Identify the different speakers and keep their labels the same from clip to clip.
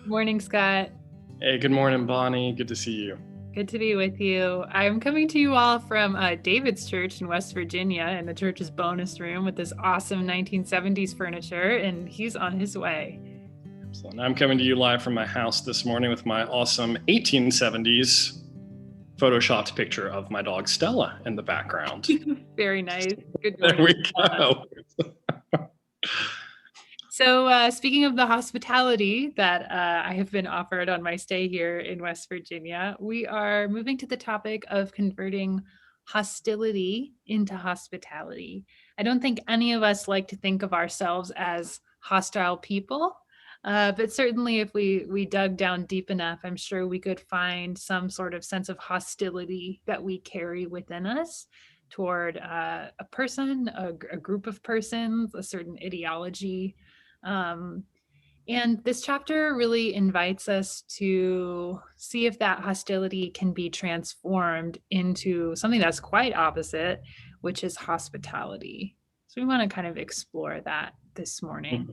Speaker 1: Morning, Scott.
Speaker 2: Hey, good morning, Bonnie. Good to see you.
Speaker 1: Good to be with you. I'm coming to you all from David's church in West Virginia in the church's bonus room with this awesome 1970s furniture, and he's on his way.
Speaker 2: Excellent. I'm coming to you live from my house this morning with my awesome 1870s photoshopped picture of my dog Stella in the background.
Speaker 1: Very nice. Good
Speaker 2: There
Speaker 1: morning.
Speaker 2: we go.
Speaker 1: So speaking of the hospitality that I have been offered on my stay here in West Virginia, we are moving to the topic of converting hostility into hospitality. I don't think any of us like to think of ourselves as hostile people, but certainly if we dug down deep enough, I'm sure we could find some sort of sense of hostility that we carry within us toward a person, a group of persons, a certain ideology. um, and this chapter really invites us to see if that hostility can be transformed into something that's quite opposite, which is hospitality. So we want to kind of explore that this morning.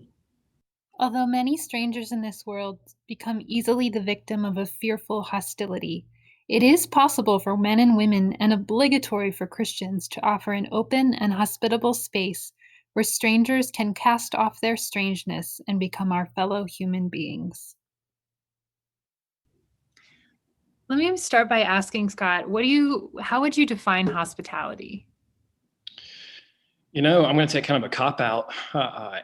Speaker 3: Although many strangers in this world become easily the victim of a fearful hostility, it is possible for men and women and obligatory for Christians to offer an open and hospitable space where strangers can cast off their strangeness and become our fellow human beings.
Speaker 1: Let me start by asking Scott, how would you define hospitality?
Speaker 2: I'm going to take kind of a cop-out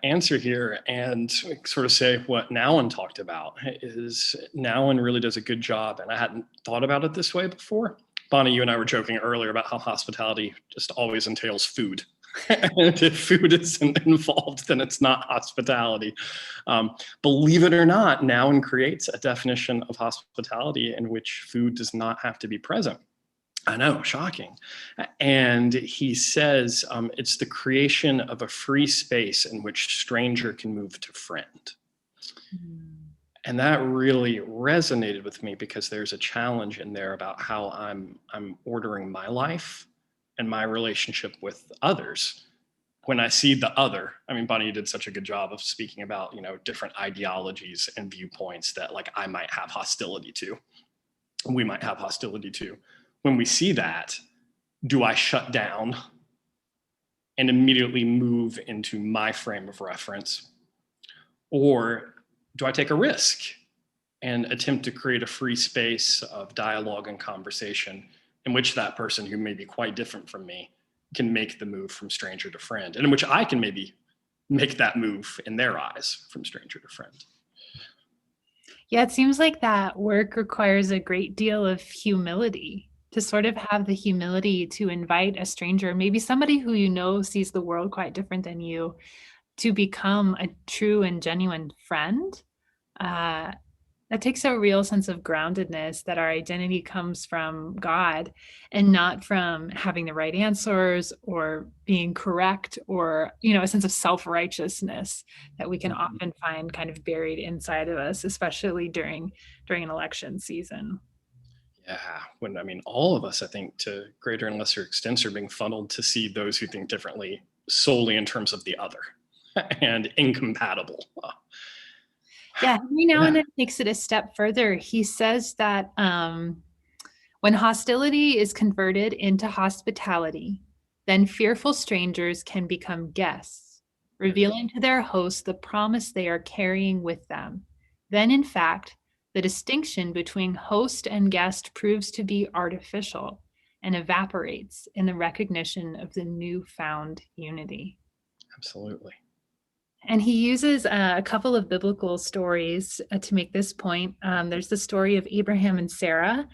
Speaker 2: answer here and sort of say what Nowen talked about. Is Nowen really does a good job, and I hadn't thought about it this way before. Bonnie, you and I were joking earlier about how hospitality just always entails food. And if food isn't involved, then it's not hospitality. Believe it or not, Nowen creates a definition of hospitality in which food does not have to be present. I know, shocking. And he says it's the creation of a free space in which stranger can move to friend. And that really resonated with me because there's a challenge in there about how I'm ordering my life and my relationship with others. When I see the other, Bonnie, you did such a good job of speaking about, different ideologies and viewpoints that like I might have hostility to, we might have hostility to. When we see that, do I shut down and immediately move into my frame of reference? Or do I take a risk and attempt to create a free space of dialogue and conversation in which that person who may be quite different from me can make the move from stranger to friend, and in which I can maybe make that move in their eyes from stranger to friend?
Speaker 1: Yeah, it seems like that work requires a great deal of humility, to sort of have the humility to invite a stranger, maybe somebody who you know sees the world quite different than you, to become a true and genuine friend. That takes a real sense of groundedness, that our identity comes from God and not from having the right answers or being correct, or, a sense of self-righteousness that we can often find kind of buried inside of us, especially during an election season.
Speaker 2: Yeah, all of us, I think, to greater and lesser extents, are being funneled to see those who think differently solely in terms of the other and incompatible.
Speaker 1: Yeah, every now and then takes it a step further. He says that when hostility is converted into hospitality, then fearful strangers can become guests, revealing to their hosts the promise they are carrying with them. Then, in fact, the distinction between host and guest proves to be artificial and evaporates in the recognition of the newfound unity.
Speaker 2: Absolutely.
Speaker 1: And he uses a couple of biblical stories to make this point. There's the story of Abraham and Sarah.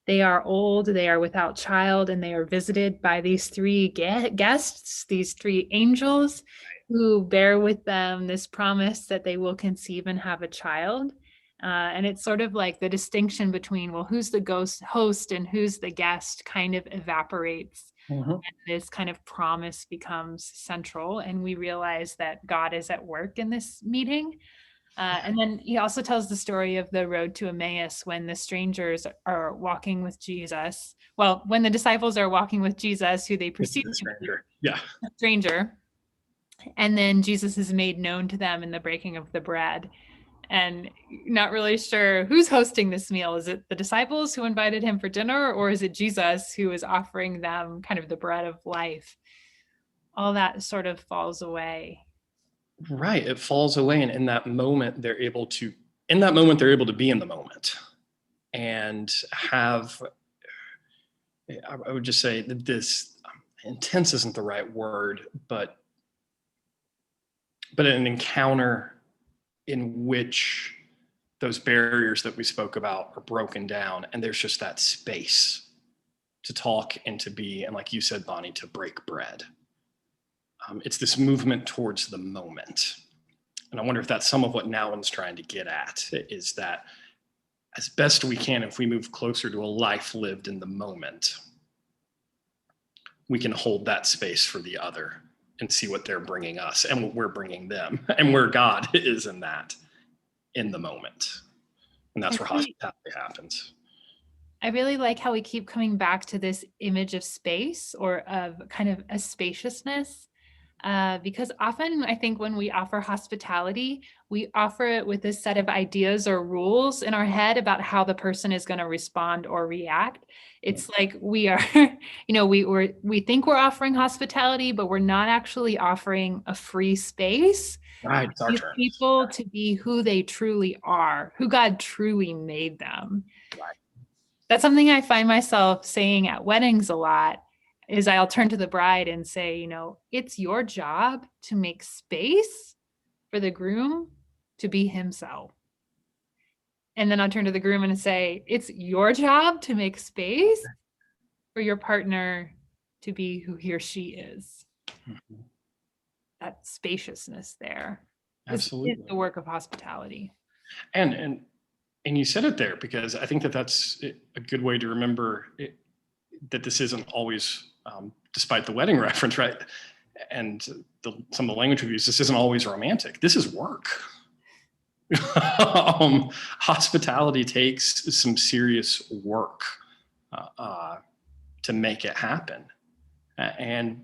Speaker 1: They are old, they are without child, and they are visited by these three guests, these three angels, who bear with them this promise that they will conceive and have a child. And it's sort of like the distinction between, well, who's the host and who's the guest kind of evaporates. And this kind of promise becomes central, and we realize that God is at work in this meeting. And then he also tells the story of the road to Emmaus, when the strangers are walking with Jesus. Well, when the disciples are walking with Jesus, who they perceive to be a stranger. And then Jesus is made known to them in the breaking of the bread. and not really sure who's hosting this meal. Is it the disciples who invited him for dinner, or is it Jesus who is offering them kind of the bread of life? All that sort of falls away.
Speaker 2: Right. It falls away. And in that moment, they're able to be in the moment and have, I would just say that this intense isn't the right word, but an encounter in which those barriers that we spoke about are broken down, and there's just that space to talk and to be, and like you said, Bonnie, to break bread. It's this movement towards the moment. And I wonder if that's some of what Nouwen's trying to get at, is that as best we can, if we move closer to a life lived in the moment, we can hold that space for the other and see what they're bringing us and what we're bringing them, and where God is in that, in the moment. And that's where hospitality happens.
Speaker 1: I really like how we keep coming back to this image of space, or of kind of a spaciousness. Because often I think when we offer hospitality, we offer it with a set of ideas or rules in our head about how the person is going to respond or react. It's like we are, we think we're offering hospitality, but we're not actually offering a free space
Speaker 2: Right,
Speaker 1: for these people to be who they truly are, who God truly made them.
Speaker 2: Right.
Speaker 1: That's something I find myself saying at weddings a lot. Is I'll turn to the bride and say, it's your job to make space for the groom to be himself. And then I'll turn to the groom and say, it's your job to make space for your partner to be who he or she is. Mm-hmm. That spaciousness there.
Speaker 2: Absolutely.
Speaker 1: Is the work of hospitality.
Speaker 2: And you said it there, because I think that's a good way to remember that this isn't always, despite the wedding reference, right? And some of the language we've used, this isn't always romantic. This is work. Hospitality takes some serious work to make it happen. And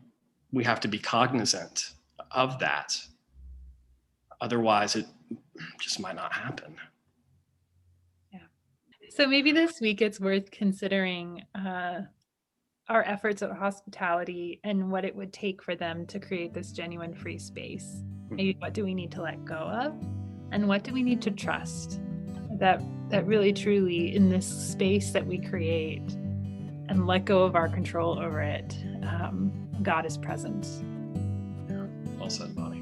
Speaker 2: we have to be cognizant of that. Otherwise, it just might not happen.
Speaker 1: Yeah. So maybe this week it's worth considering our efforts at hospitality and what it would take for them to create this genuine free space. Maybe what do we need to let go of, and what do we need to trust that really truly in this space that we create and let go of our control over it, God is present.
Speaker 2: Yeah, well said, Bonnie.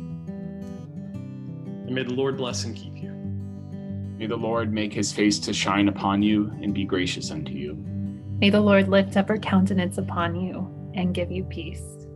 Speaker 2: And may the Lord bless and keep you.
Speaker 4: May the Lord make his face to shine upon you and be gracious unto you.
Speaker 1: May the Lord lift up her countenance upon you and give you peace.